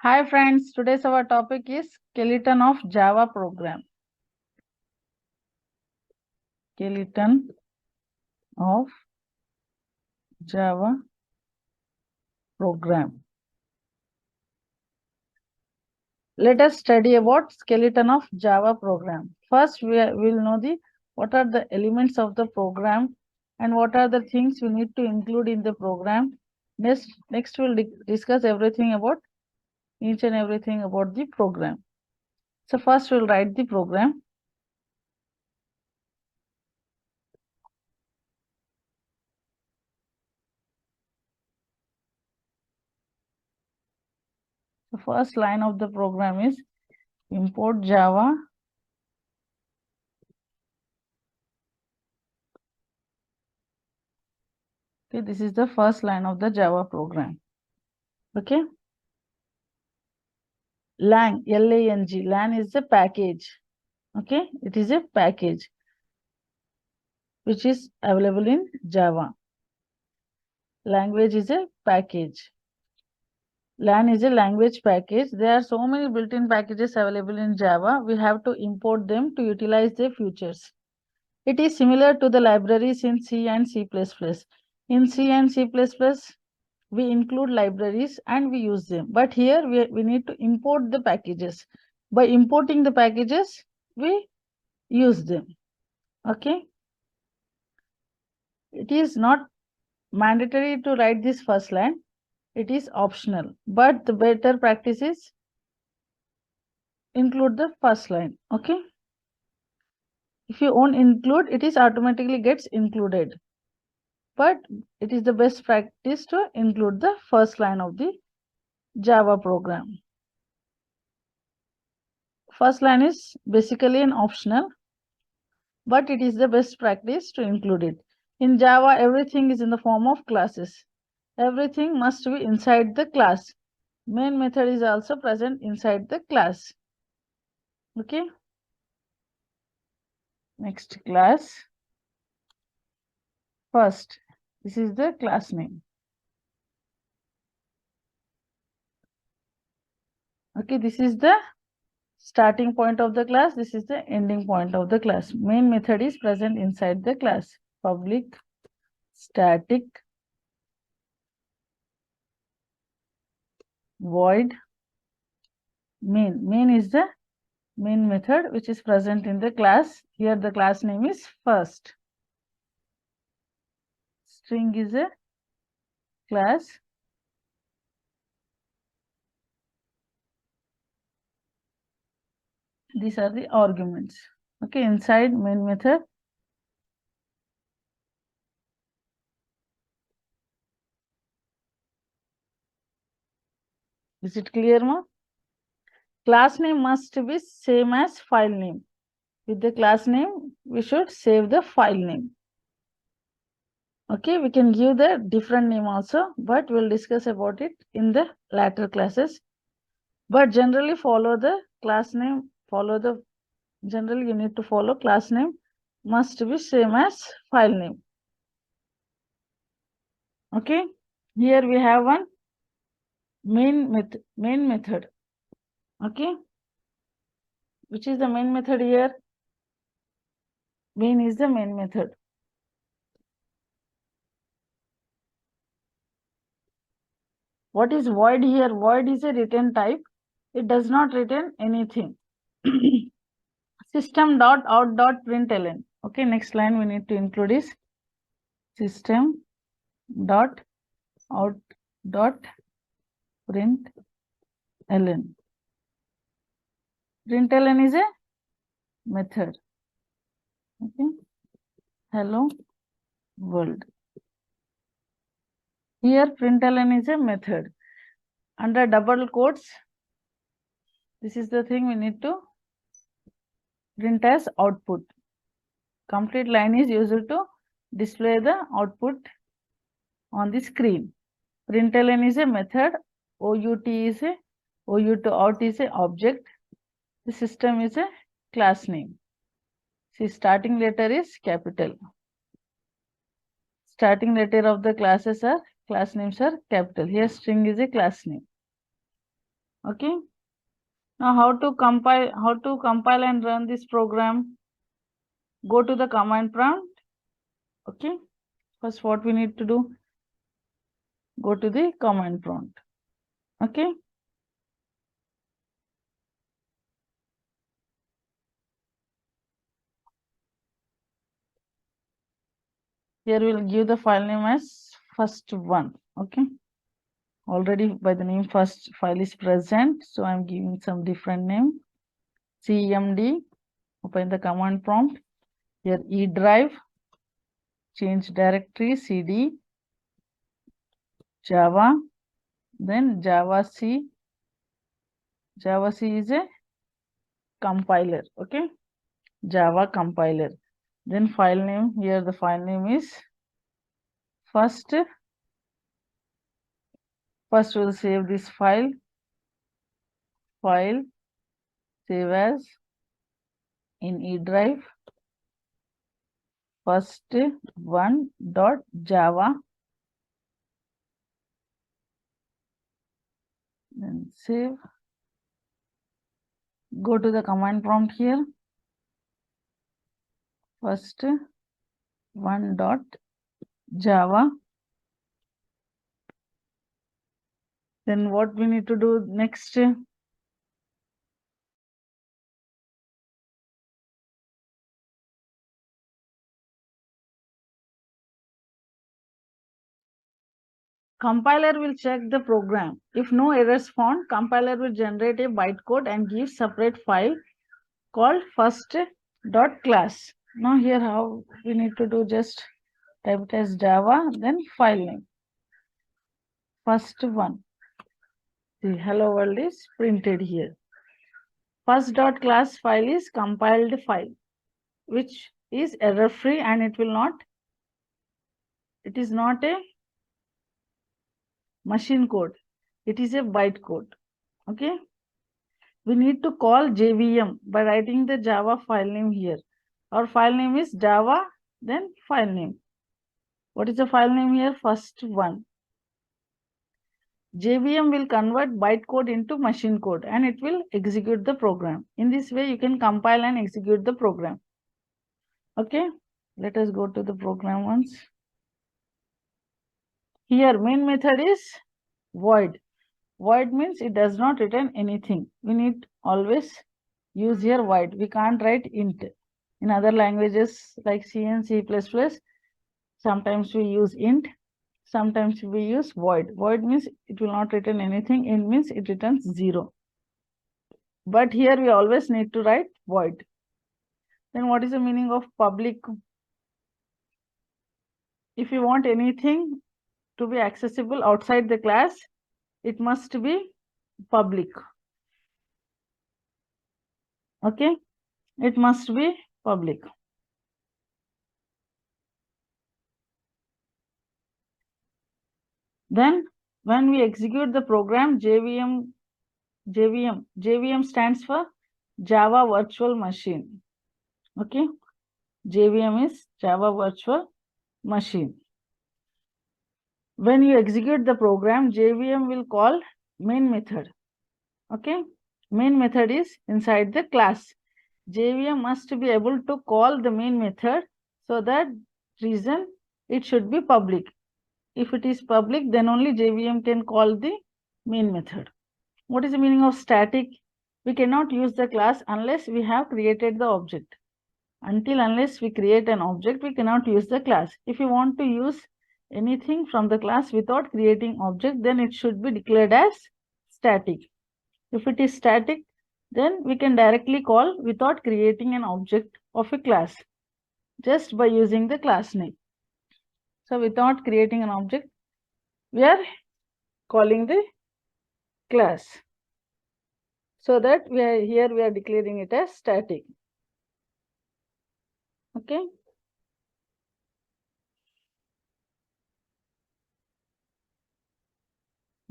Hi friends, today's our topic is skeleton of Java program. Skeleton of Java program. Let us study about skeleton of Java program. First, will know what are the elements of the program and what are the things we need to include in the program. Next we'll discuss everything about each and everything about the program. So first we'll write the program. The first line of the program is import Java Okay, this is the first line of the Java program. Okay. Lang, L-A-N-G, Lang is the package. Okay, it is a package which is available in Java. Language is a package. Lang is a language package. There are so many built-in packages available in Java. We have to import them to utilize their features. It is similar to the libraries in C and C++. In C and C++, we include libraries and we use them. But here we need to import the packages. By importing the packages, we use them. Okay. It is not mandatory to write this first line. It is optional. But the better practice is include the first line. Okay. If you won't include, it is automatically gets included. But it is the best practice to include the first line of the Java program. First line is basically an optional, but it is the best practice to include it. In Java, everything is in the form of classes. Everything must be inside the class. Main method is also present inside the class. Okay. Next class. First, this is the class name. Okay, this is the starting point of the class. This is the ending point of the class. Main method is present inside the class. Public, static, void, main. Main is the main method which is present in the class. Here the class name is first. String is a class. These are the arguments. Okay, inside main method. Is it clear, ma? Class name must be same as file name. With the class name, we should save the file name. Okay, we can give the different name also, but we'll discuss about it in the later classes. But generally follow the class name, generally you need to follow class name must be same as file name. Okay, here we have one main method. Okay, which is the main method here? Main is the main method. What is void here? Void is a return type. It does not return anything. System.out.println. Okay, next line we need to include is system.out.println. Println is a method. Okay, hello world. Here println is a method. Under double quotes, this is the thing we need to print as output. Complete line is used to display the output on the screen. Println is a method. OUT is a OUT out is a object. The system is a class name. See, starting letter is capital. Starting letter of the class names are capital. Here string is a class name. Okay. Now how to compile and run this program? Go to the command prompt. Okay. First what we need to do? Go to the command prompt. Okay. Here we'll give the file name as first one. Okay. Already by the name first file is present, so I'm giving some different name. cmd. Open the command prompt. Here E drive. Change directory cd Java. Then Java C. Java C is a compiler. Okay. Java compiler. Then file name. Here the file name is first. First we'll save this file. File. Save as in E drive. First one dot Java. Then save. Go to the command prompt here. First one dot Java. Then what we need to do next? Compiler will check the program. If no errors found, compiler will generate a bytecode and give separate file called first.class. Now here how we need to do, just type it as Java, then file name. First one. The hello world is printed here. First.class file is compiled file, which is error free, and it is not a machine code. It is a bytecode. Okay. We need to call JVM by writing the Java file name here. Our file name is Java, then file name. What is the file name here? First one. JVM will convert bytecode into machine code and it will execute the program. In this way, you can compile and execute the program. Okay, let us go to the program once. Here, main method is void. Void means it does not return anything. We need always use here void. We can't write int. In other languages like C and C++, sometimes we use int, sometimes we use void. Void means it will not return anything. Int means it returns 0. But here we always need to write void. Then what is the meaning of public? If you want anything to be accessible outside the class, it must be public. Okay, it must be public. Then when we execute the program, JVM stands for Java Virtual Machine. Okay, JVM is Java Virtual Machine. When you execute the program, JVM will call main method. Okay, main method is inside the class. JVM must be able to call the main method, so that reason it should be public. If it is public, then only JVM can call the main method. What is the meaning of static? We cannot use the class unless we have created the object. Unless we create an object, we cannot use the class. If you want to use anything from the class without creating object, then it should be declared as static. If it is static, then we can directly call without creating an object of a class, just by using the class name. So without creating an object, we are calling the class. So that we are declaring it as static. Okay.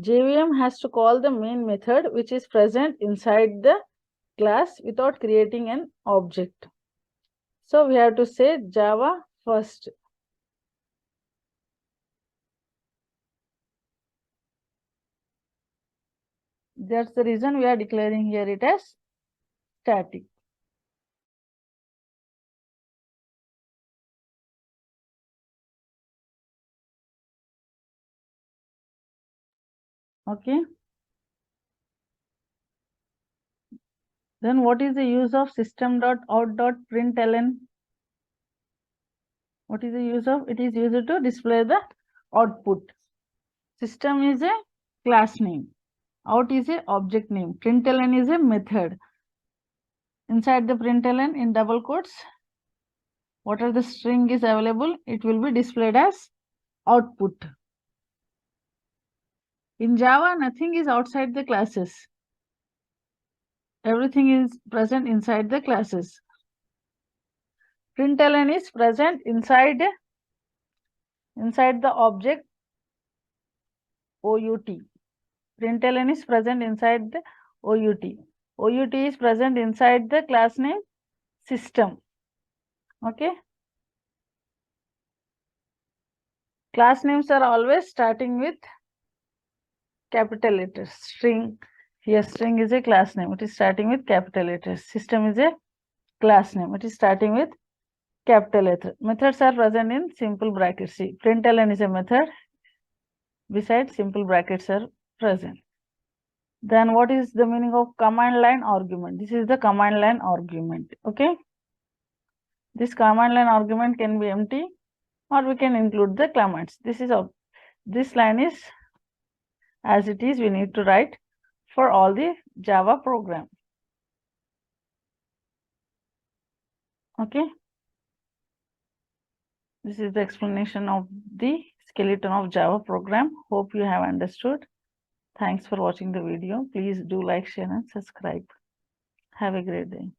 JVM has to call the main method which is present inside the class without creating an object. So we have to say Java first. That's the reason we are declaring here it as static. Okay. Then what is the use of system.out.println? What is the use of? It is used to display the output. System is a class name. Out is a object name. Println is a method. Inside the println in double quotes, what are the string is available? It will be displayed as output. In Java, nothing is outside the classes. Everything is present inside the classes. Println is present inside the object OUT. Println is present inside the OUT. OUT is present inside the class name system. Okay. Class names are always starting with capital letters. String, here string is a class name. It is starting with capital letters. System is a class name. It is starting with capital letter. Methods are present in simple brackets. See, println is a method. Besides, simple brackets are present. Then what is the meaning of command line argument? This is the command line argument. Okay. This command line argument can be empty or we can include the comments. This line is as it is, we need to write for all the Java program. Okay. This is the explanation of the skeleton of Java program. Hope you have understood. Thanks for watching the video. Please do like, share and subscribe. Have a great day.